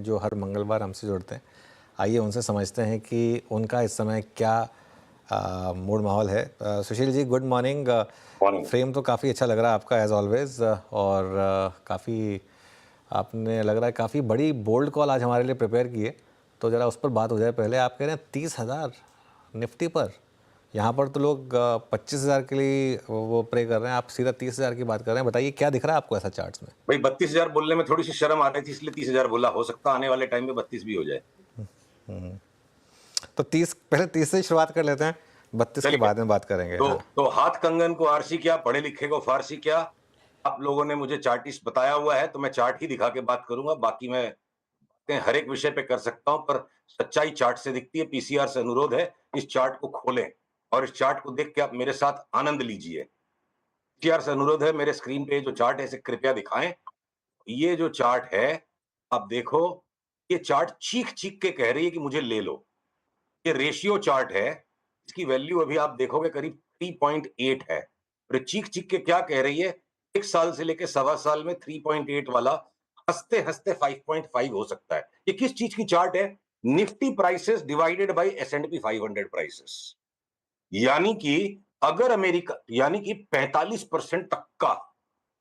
जो हर मंगलवार हमसे जुड़ते हैं। आइए उनसे समझते हैं कि उनका इस समय क्या मूड माहौल है। Sushil ji, good morning. Morning. Frame तो काफ़ी अच्छा लग रहा है आपका एज ऑलवेज, और काफ़ी आपने लग रहा है काफ़ी बड़ी बोल्ड कॉल आज हमारे लिए प्रिपेयर की है, तो ज़रा उस पर बात हो जाए। पहले आप कह रहे हैं 30,000 निफ्टी पर, यहाँ पर तो लोग 25,000 के लिए वो प्रे कर रहे हैं, आप सीधा 30,000 की बात कर रहे हैं। बताइए क्या दिख रहा है आपको ऐसा चार्ट्स में? भाई 32,000 बोलने में थोड़ी सी शर्म आ रही थी, इसलिए 30,000 बोला। हो सकता आने वाले टाइम में 32 भी हो जाए। तो 30, पहले 30 से ही शुरुआत कर लेते हैं, 32 के चलिए। बाद में बात करेंगे। हाँ, तो हाथ कंगन को आरसी क्या, पढ़े लिखे को फारसी क्या। आप लोगों ने मुझे चार्टिस्ट बताया हुआ है, तो मैं चार्ट ही दिखा के बात करूंगा। बाकी मैं हर एक विषय पे कर सकता हूं, पर सच्चाई चार्ट से दिखती है। पीसीआर से अनुरोध है, इस चार्ट को खोलें और इस चार्ट को देख के आप मेरे साथ आनंद लीजिए। पीसीआर से अनुरोध है, मेरे स्क्रीन पे जो चार्ट है इसे कृपया दिखाएं। ये जो चार्ट है, आप देखो, ये चार्ट चीख चीख के कह रही है कि मुझे ले लो। ये रेशियो चार्ट है, इसकी वैल्यू अभी आप देखोगे करीब 3.8 है। और चीख चीख के क्या कह रही है, 1 साल से लेकर सवा साल में 3.8 वाला हंसते हंसते 5.5 हो सकता है। ये किस चीज की चार्ट है? Nifty prices divided by S&P 500 prices. यानी कि अगर अमेरिका, यानी कि 45% तक का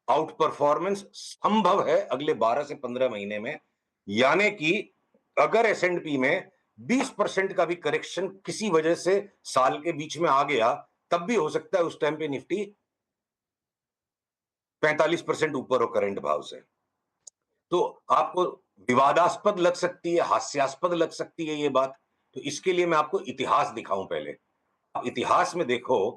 आउट परफॉर्मेंस संभव है अगले 12 से 15 महीने में। यानी कि अगर S&P में 20% का भी करेक्शन किसी वजह से साल के बीच में आ गया, तब भी हो सकता है उस टाइम पे निफ्टी 45% ऊपर हो करंट भाव से। तो आपको विवादास्पद लग सकती है, हास्यास्पद लग सकती है ये बात। तो इसके लिए मैं आपको इतिहास दिखाऊं पहले। आप इतिहास में देखो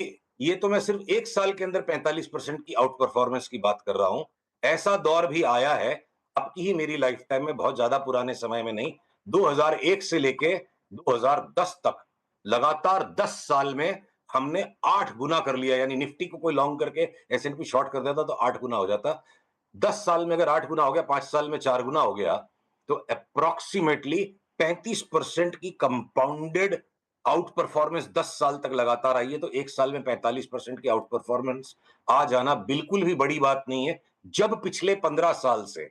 कि ये तो मैं सिर्फ 1 साल के अंदर 45% की आउट परफॉर्मेंस की बात कर रहा हूं। ऐसा दौर भी आया है आपकी ही मेरी लाइफ टाइम में, बहुत ज्यादा पुराने समय में नहीं, 2001 से लेके 2010 तक लगातार 10 साल में हमने 8 गुना कर लिया। यानी निफ्टी को कोई लॉन्ग करके S&P शॉर्ट कर देता तो 8 गुना हो जाता। 10 साल में अगर 8 गुना हो गया, 5 साल में 4 गुना हो गया, तो अप्रोक्सीमेटली 35% की कंपाउंडेड आउट परफॉर्मेंस 10 साल तक लगातार आई है। तो 1 साल में 45% की आउट परफॉर्मेंस आ जाना बिल्कुल भी बड़ी बात नहीं है। जब पिछले 15 साल से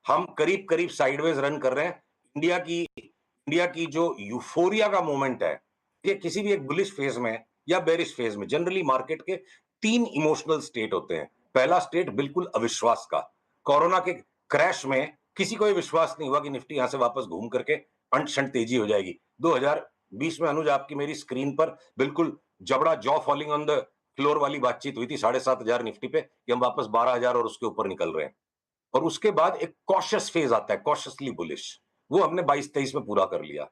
हम करीब करीब साइडवेज रन कर रहे हैं, इंडिया की जो यूफोरिया का मोमेंट है, ये किसी भी एक बुलिश फेज में या बेरिश फेज में, जनरली मार्केट के 3 इमोशनल स्टेट होते हैं। पहला स्टेट बिल्कुल अविश्वास का। कोरोना के क्रैश में किसी को विश्वास नहीं हुआ कि निफ्टी यहां से वापस घूम करके अंट शंट तेजी हो जाएगी। 2020 में अनुज आपकी मेरी स्क्रीन पर बिल्कुल जबड़ा jaw falling on the floor वाली बातचीत हुई थी 7,500 निफ्टी पे, कि हम वापस 12,000 और उसके ऊपर निकल रहे हैं। और उसके बाद एक कॉशियस फेज आता है, कॉशियसली बुलिश। वो हमने 22-23 में पूरा कर लिया।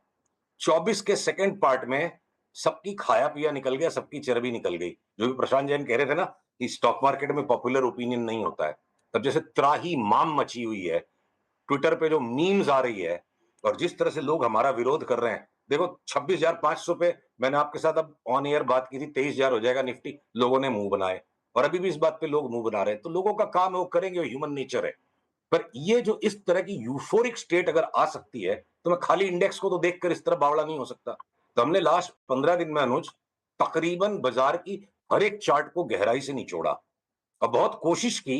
24 के सेकंड पार्ट में सबकी खाया पिया निकल गया, सबकी चर्बी निकल गई। जो भी प्रशांत जैन कह रहे थे ना कि स्टॉक मार्केट में पॉपुलर ओपिनियन नहीं होता है, तब जैसे त्राही माम मची हुई है, ट्विटर पे जो मीम्स आ रही है और जिस तरह से लोग हमारा विरोध कर रहे हैं। देखो 26,500 पे मैंने आपके साथ अब ऑन एयर बात की थी, 23,000 हो जाएगा निफ्टी, लोगों ने मुंह बनाए। और अभी भी इस बात पे लोग मुंह बना रहे हैं। तो लोगों का काम है, वो करेंगे, वो ह्यूमन नेचर है। पर ये जो इस तरह की यूफोरिक स्टेट अगर आ सकती है, तो मैं खाली इंडेक्स को तो देखकर इस तरह बावड़ा नहीं हो सकता। तो हमने लास्ट 15 दिन में अनुज तकरीबन बाजार की हर एक चार्ट को गहराई से निचोड़ा और बहुत कोशिश की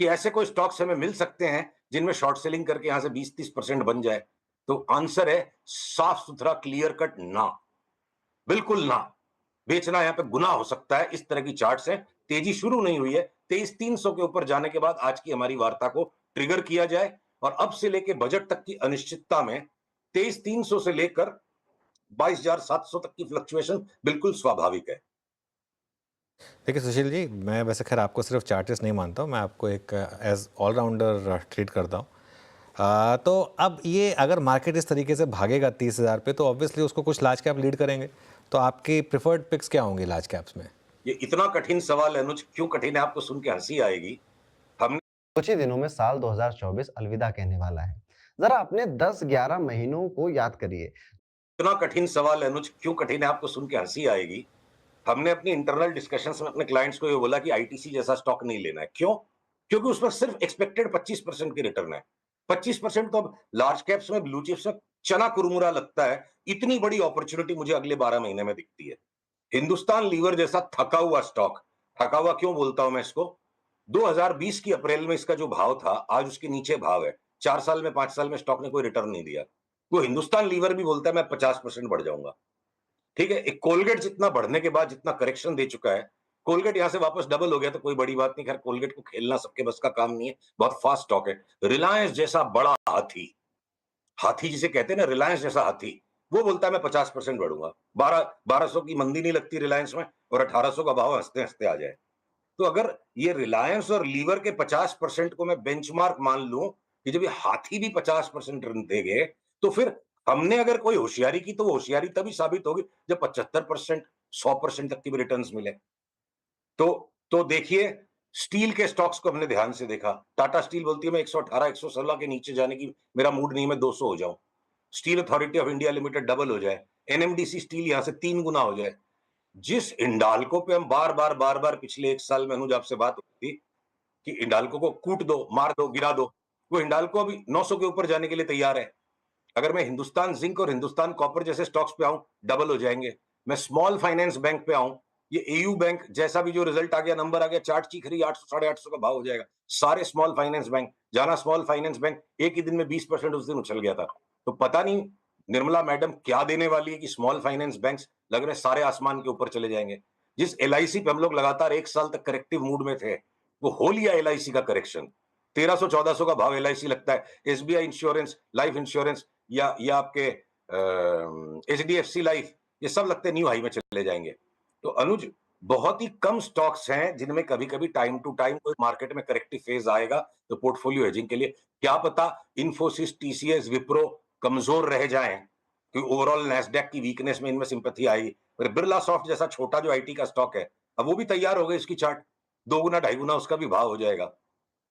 कि ऐसे कोई स्टॉक्स हमें मिल सकते हैं जिनमें शॉर्ट सेलिंग करके यहां से 20-30% बन जाए। तो आंसर है साफ सुथरा क्लियर कट, ना, बिल्कुल ना। बेचना यहां पे गुनाह हो सकता है। इस तरह की चार्ट्स हैं। तेजी शुरू नहीं हुई है। 23,300 के ऊपर जाने के बाद आज की हमारी वार्ता को ट्रिगर किया जाए और अब से लेकर बजट तक की अनिश्चितता में 23,300 से लेकर 22,700 तक की फ्लक्चुएशन बिल्कुल स्वाभाविक है। देखिए सुशील जी, मैं वैसे खैर आपको सिर्फ चार्टिस्ट नहीं मानता हूँ, मैं आपको एक एज ऑलराउंडर ट्रीट करता हूँ। तो अब ये अगर मार्केट इस तरीके से भागेगा 30,000 पे, तो ऑब्वियसली उसको कुछ लार्ज कैप लीड करेंगे। तो आपकी प्रिफर्ड पिक्स क्या होंगी लार्ज कैप्स में? ये इतना कठिन सवाल है अनुज, क्यों कठिन है आपको सुन के हंसी आएगी। हमने कुछ ही दिनों में साल 2024 अलविदा कहने वाला है। जरा अपने 10-11 महीनों को याद करिए। इतना कठिन सवाल है अनुज, क्यों कठिन है आपको सुन के हंसी आएगी। हमने अपनी इंटरनल डिस्कशंस में अपने क्लाइंट्स को ये बोला कि आईटीसी जैसा स्टॉक नहीं लेना है। क्यों? क्योंकि उसमें सिर्फ एक्सपेक्टेड 25% की रिटर्न है। 25% तो अब लार्ज कैप्स में, ब्लू चिप्स में चना कुरमुरा लगता है। इतनी बड़ी अपॉर्चुनिटी मुझे अगले 12 महीने में दिखती है। हिंदुस्तान लीवर जैसा थका हुआ स्टॉक, थका हुआ क्यों बोलता हूं मैं इसको, 2020 की अप्रैल में इसका जो भाव था, आज उसके नीचे भाव है। 4 साल में 5 साल में स्टॉक ने कोई रिटर्न नहीं दिया। वो हिंदुस्तान लीवर भी बोलता है मैं 50% बढ़ जाऊंगा। ठीक है, एक कोलगेट जितना बढ़ने के बाद जितना करेक्शन दे चुका है, कोलगेट यहां से वापस डबल हो गया तो कोई बड़ी बात नहीं। खैर कोलगेट को खेलना सबके बस का काम नहीं है, बहुत फास्ट स्टॉक है। रिलायंस जैसा बड़ा हाथी, हाथी जिसे कहते हैं ना, रिलायंस जैसा हाथी, वो बोलता है मैं 50% बढ़ूंगा। 1200 की मंदी नहीं लगती रिलायंस में, और 1800 का भाव हंसते हंसते आ जाए। तो अगर ये रिलायंस और लीवर के 50% को मैं बेंचमार्क मान लूं कि जब ये हाथी भी 50% रिटर्न देंगे, तो फिर हमने अगर कोई होशियारी की तो वो होशियारी तभी साबित होगी जब 75%, 100% तक की भी रिटर्न्स मिले। तो देखिए, स्टील के स्टॉक्स को हमने ध्यान से देखा। टाटा स्टील बोलती है मैं 118, 116 के नीचे जाने की मेरा मूड नहीं है, मैं 200 हो जाऊं। Steel authority of India limited double हो जाए, एनएमडीसी स्टील यहां से 3 गुना हो जाए। जिस हिंडाल्को पे हम बार बार पिछले 1 साल में अनुज आपसे बात होती थी कि हिंडाल्को को कूट दो, मार दो, गिरा दो, वो हिंडाल्को अभी 900 के ऊपर जाने के लिए तैयार है। अगर मैं हिंदुस्तान जिंक और हिंदुस्तान कॉपर जैसे स्टॉक्स पे आऊं, डबल हो जाएंगे। मैं स्मॉल फाइनेंस बैंक पे आऊं, ये एयू बैंक जैसा भी जो रिजल्ट आ गया, नंबर आ गया, चार्ट चीख रही, 800 850 का भाव हो जाएगा। सारे स्मॉल फाइनेंस बैंक, जाना स्मॉल फाइनेंस बैंक एक ही दिन में 20% उस दिन उछल गया था। तो पता नहीं निर्मला मैडम क्या देने वाली है कि स्मॉल फाइनेंस बैंक्स लग रहे सारे आसमान के ऊपर चले जाएंगे। जिस एलआईसी पे हम लोग लगातार 1 साल तक करेक्टिव मूड में थे, वो हो लिया एलआईसी का करेक्शन। 1300 1400 का भाव एलआईसी लगता है। एसबीआई इंश्योरेंस, लाइफ इंश्योरेंस या आपके एचडीएफसी लाइफ, ये सब लगते न्यू हाई में चले जाएंगे। तो अनुज, बहुत ही कम स्टॉक्स हैं जिनमें कभी कभी टाइम टू टाइम कोई मार्केट में करेक्टिव फेज आएगा, तो पोर्टफोलियो हेजिंग के लिए क्या पता इन्फोसिस, टीसीएस, विप्रो कमजोर रह जाएं, क्योंकि ओवरऑल नैस्डैक की वीकनेस में इनमें सिंपैथी आई। पर बिरला सॉफ्ट जैसा छोटा जो आईटी का स्टॉक है, अब वो भी तैयार हो गए, इसकी चार्ट 2 गुना 2.5 गुना उसका भी भाव हो जाएगा।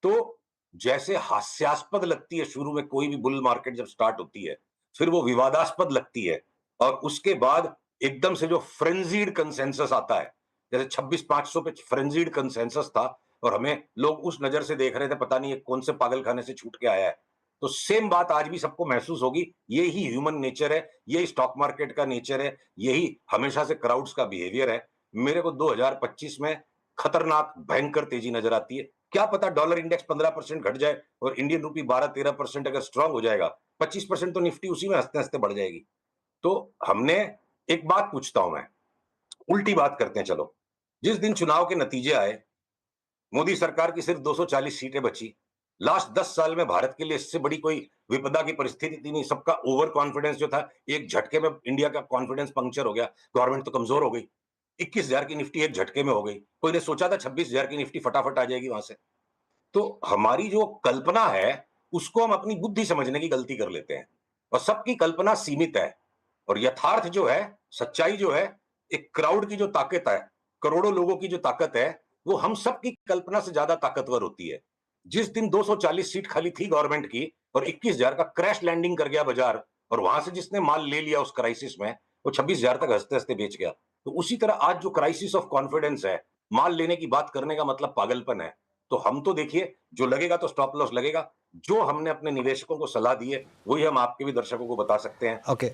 तो जैसे हास्यास्पद लगती है शुरू में कोई भी बुल मार्केट जब स्टार्ट होती है, फिर वो विवादास्पद लगती है, और उसके बाद एकदम से जो फ्रेंजीड कंसेंसस आता है, जैसे 26,500 पे फ्रेंजीड कंसेंसस था, और हमें लोग उस नजर से देख रहे थे, पता नहीं ये कौन से पागल खाने से छूट के आया है। तो सेम बात आज भी सबको महसूस होगी। ये ही ह्यूमन नेचर है, यही स्टॉक मार्केट का नेचर है, यही हमेशा से क्राउड्स का बिहेवियर है। मेरे को 2025 में खतरनाक भयंकर तेजी नजर आती है। क्या पता डॉलर इंडेक्स 15% घट जाए और इंडियन रूपी 12-13% अगर स्ट्रांग हो जाएगा, 25% तो निफ्टी उसी में हंसते हंसते बढ़ जाएगी। तो हमने, एक बात पूछता हूं मैं, उल्टी बात करते हैं चलो। जिस दिन चुनाव के नतीजे आए, मोदी सरकार की सिर्फ 240 सीटें बची। लास्ट 10 साल में भारत के लिए इससे बड़ी कोई विपदा की परिस्थिति थी नहीं। सबका ओवर कॉन्फिडेंस जो था, एक झटके में इंडिया का कॉन्फिडेंस पंक्चर हो गया। गवर्नमेंट तो कमजोर हो गई। 21,000 की निफ्टी एक झटके में हो गई। कोई ने सोचा था 26,000 की निफ्टी फटाफट आ जाएगी वहां से? तो हमारी जो कल्पना है, उसको हम अपनी बुद्धि समझने की गलती कर लेते हैं, और सबकी कल्पना सीमित है। और यथार्थ जो है, सच्चाई जो है, एक क्राउड की जो ताकत है, करोड़ों लोगों की जो ताकत है, वो हम सबकी कल्पना से ज्यादा ताकतवर होती है। जिस दिन 240 सीट खाली थी गवर्नमेंट की और 21,000 का क्रैश लैंडिंग कर गया बाजार, और वहां से जिसने माल ले लिया उस क्राइसिस में, वो 26,000 तक हंसते हंसते बेच गया। तो उसी तरह आज जो क्राइसिस ऑफ कॉन्फिडेंस है, माल लेने की बात करने का मतलब पागलपन है। तो हम तो देखिए, जो लगेगा तो स्टॉप लॉस लगेगा। जो हमने अपने निवेशकों को सलाह दी है, वही हम आपके भी दर्शकों को बता सकते हैं। ओके,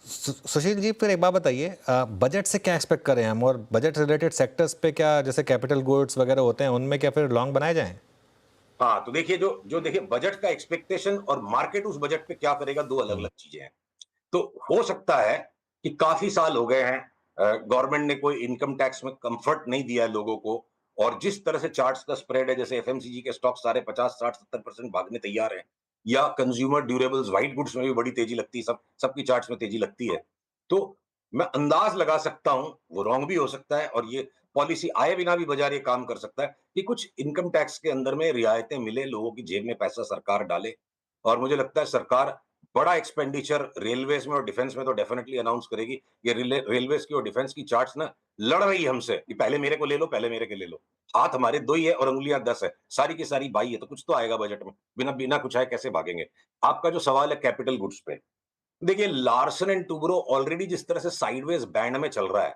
सुशील जी, फिर एक बात बताइए, बजट से क्या एक्सपेक्ट करें हम, और बजट रिलेटेड सेक्टर्स पे क्या, जैसे कैपिटल गुड्स वगैरह होते हैं, उनमें क्या फिर लॉन्ग बनाए जाएं? हाँ, तो देखिए, जो जो देखिए, बजट का एक्सपेक्टेशन और मार्केट उस बजट पे क्या करेगा, दो अलग अलग चीजें हैं। तो हो सकता है कि काफी साल हो गए हैं, गवर्नमेंट ने कोई इनकम टैक्स में कंफर्ट नहीं दिया है लोगों को, और जिस तरह से चार्ट्स का स्प्रेड है, जैसे एफएमसीजी के स्टॉक सारे 50 60 70% भागने तैयार हैं, या कंज्यूमर ड्यूरेबल्स व्हाइट गुड्स में भी बड़ी तेजी लगती है, सबकी चार्ट्स में तेजी लगती है। तो मैं अंदाज लगा सकता हूं, वो रॉन्ग भी हो सकता है, और ये पॉलिसी आए बिना भी बाजार ये काम कर सकता है कि कुछ इनकम टैक्स के अंदर में रियायतें मिले, लोगों की जेब में पैसा सरकार डाले। और मुझे लगता है सरकार बड़ा एक्सपेंडिचर रेलवेज में और डिफेंस में तो डेफिनेटली अनाउंस करेगी। ये रेलवेज की और डिफेंस की चार्ट्स ना लड़ रही है हमसे कि पहले मेरे को ले लो, पहले मेरे को ले लो। हाथ हमारे 2 ही है और अंगुलियां 10 है, सारी की सारी बाई है, तो कुछ तो आएगा बजट में। बिना बिना कुछ आए कैसे भागेंगे? आपका जो सवाल है कैपिटल गुड्स पे, देखिए, लार्सन एंड टुब्रो ऑलरेडी जिस तरह से साइडवेज बैंड में चल रहा है,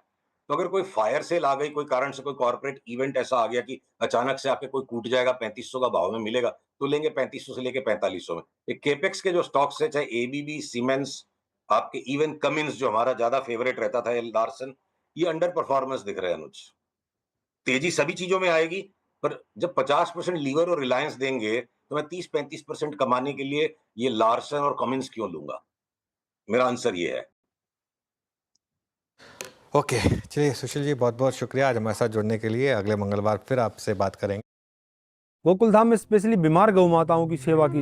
तो अगर कोई फायर सेल आ गई, कोई कारण से कोई कॉर्पोरेट इवेंट ऐसा आ गया कि अचानक से आके कोई कूट जाएगा, 3500 का भाव में मिलेगा, तो लेंगे 3500 से लेके 4500 में। ये केपेक्स के जो स्टॉक्स है, चाहे एबीबी, सीमेंस, आपके इवन कमिंस जो हमारा ज्यादा फेवरेट रहता था, ये लार्सन, ये अंडर परफॉर्मेंस दिख रहे हैं अनुज। तेजी सभी चीजों में आएगी, पर जब 50% लीवर और रिलायंस देंगे, तो मैं 30-35% कमाने के लिए ये लार्सन और कमिंस क्यों लूंगा? मेरा आंसर ये है। ओके, चलिए सुशील जी, बहुत बहुत शुक्रिया आज हमारे साथ जुड़ने के लिए। अगले मंगलवार फिर आपसे बात करेंगे। गोकुलधाम में स्पेशली बीमार गौ माताओं की सेवा की